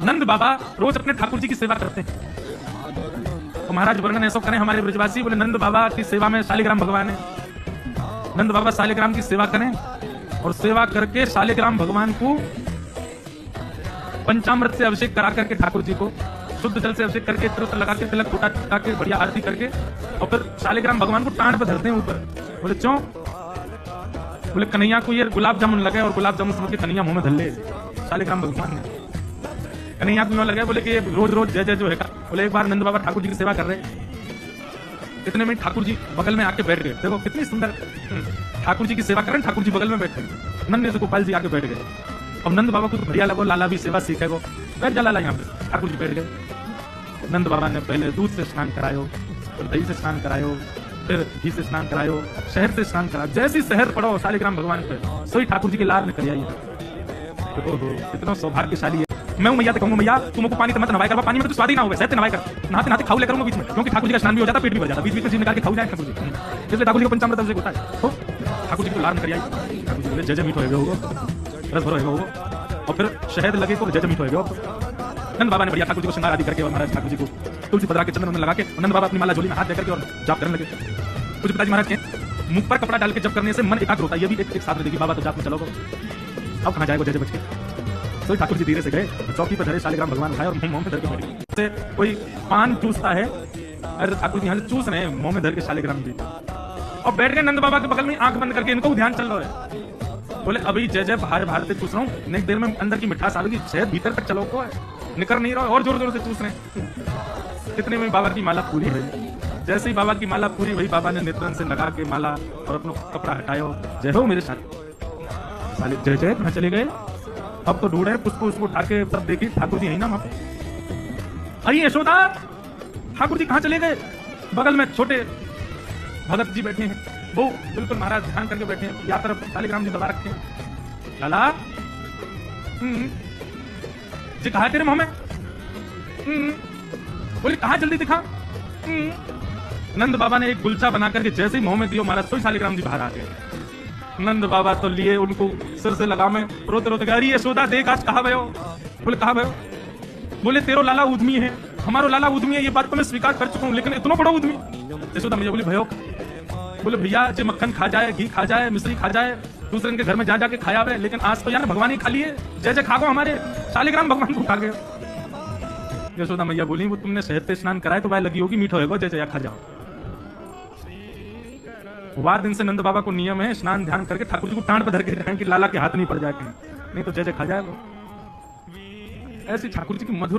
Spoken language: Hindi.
नंद बाबा रोज अपने ठाकुर जी की सेवा करते हैं। तो महाराज वर्णन ऐसा करें हमारे ब्रजवासी, बोले नंद बाबा की सेवा में शालिग्राम भगवान है। नंद बाबा शालिग्राम की सेवा करें और सेवा करके शालिग्राम भगवान को पंचामृत से अभिषेक करा करके ठाकुर जी को शुद्ध जल से अभिषेक करके तिलक लगा के तिलक टूटा टूटा के बढ़िया आरती करके और फिर शालिग्राम भगवान को टांड पर धरते हैं ऊपर। बोले क्यों? बोले कन्हैया को ये गुलाब जामुन लगे और गुलाब जामुन समझ के कन्हैया मुंह में धर ले। शालिग्राम भगवान ने कन्हैया को लगे, बोले कि रोज रोज जय जय जो है। बोले एक बार नंद बाबा ठाकुर जी की सेवा कर रहे, इतने में ठाकुर जी बगल में आके बैठ गए। देखो कितनी सुंदर, ठाकुर जी की सेवा करें, ठाकुर जी बगल में बैठ गए। नंद गोपाल जी आके बैठ गए। अब नंद बाबा को तो बढ़िया लगो, लाला भी सेवा सीखेगो, बैठ जा लाला यहाँ पे। ठाकुर जी बैठ गए। नंद बाबा ने पहले दूध से स्नान करायो, फिर दही से स्नान करायो, फिर घी से स्नान करायो, शहर से स्नान करायो। जैसी शहर पड़ो शालिग्राम भगवान पे, सोई ठाकुर जी के लार ने करिया। कितना सौभाग्यशाली है। मैं मैया कहूंगा, मैया तुम को पानी मत नवाई कर, पानी में तो स्वाद ही ना हो, सहते नवाई कर, नहाते नहाते खाऊ ले करूंगा बीच में, क्योंकि ठाकुर जी का स्नान भी हो जाता, पेट भी भर जाता, बीच बीच में जीव निकाल के खाऊ जाए ठाकुर जी। इसलिए ठाकुर जी का पंचामृत अभिषेक होता है। तो ठाकुर जी को लार करिया। ठाकुर जी बोले जय जय मीठो होगा, रस भरो होगा, और फिर शहद लगे को जय जय मीठो होगा। नंद बाबा ने बढ़िया ठाकुर जी को श्रृंगार आदि करके और महाराज ठाकुर जी को तुलसी पत्रा के चंदन लगा के नंद बाबा अपनी माला झोली में हाथ देकर के और जाप करने लगे। कुछ पिताजी महाराज के मुख पर कपड़ा डाल के जप करने से मन एकाग्र होता है। ये भी एक साथ में देखिए, बाबा तो जाप में चलो, अब कहाँ जाएगा जय जय बच के। तो ठाकुर जी धीरे से गए, चौकी पर धरे शालिग्राम भगवान खाए और मुंह में धर के बैठ गए। कोई पान चूसता है, अरे ठाकुर जी यहाँ से चूस रहे हैं मुंह में धर के शालिग्राम जी, और बैठ गए नंद बाबा के बगल में आंख बंद करके। इनको ध्यान चल रहा है। बोले अभी जय जय बाहर बाहर से चूस रहा हूँ, नेक्स्ट देर में अंदर की मिठास आ गई, शहद भीतर तक चलो को है, निकल नहीं रहा और जोर जोर से चूस रहे हैं। कितने में बाबा की माला पूरी हुई। जैसे ही बाबा की माला पूरी हुई, बाबा ने नेत्रन से लगा के माला और अपना कपड़ा हटायो। जय हो मेरे साथ। जय जय कहाँ चले गए? अब तो ढूंढे पुष्प उसको उठा के सब देखी, ठाकुर जी यही ना वहां पे। अरे यशोदा, ठाकुर जी कहाँ चले गए? बगल में छोटे भगत जी बैठे हैं, वो बिल्कुल महाराज ध्यान करके बैठे हैं, या तरफ शालिग्राम जी दबा रखे हैं। लाला जी कहा तेरे मुंह में? बोले कहा जल्दी दिखा। नंद बाबा ने एक गुलचा बना करके जैसे ही मुंह में दियो, महाराज सोई शालिग्राम जी बाहर आ गए। नंद बाबा तो लिए उनको सिर से लगा में, रोते रोते अरे यशोदा देख आज कहा भयो? बोले कहा भयो? बोले तेरो लाला उद्यमी है, हमारो लाला उद्यमी है, ये बात तो मैं स्वीकार कर चुका हूँ, लेकिन इतना बड़ा उद्यमी। यशोदा मैया बोली भयो? बोले भैया जो मक्खन खा जाए, घी खा जाए, मिश्री खा जाए, दूसरे के घर में जा जाके खाया हुआ, लेकिन आज तो यार भगवान ही खा लिए, जय जय खागो हमारे शालिग्राम भगवान को खा गए। यशोदा मैया बोली वो तुमने शहद पे स्नान कराए तो भाई लगी होगी, मीठो होगा, जय जय खा जाओ। वार दिन से नंद बाबा को नियम है स्नान ध्यान करके ठाकुर जी को टांड पर धर के रखें कि लाला के हाथ नहीं पड़ जाए, नहीं तो जय जय खा जाएगा। ऐसी ठाकुर जी की मधुर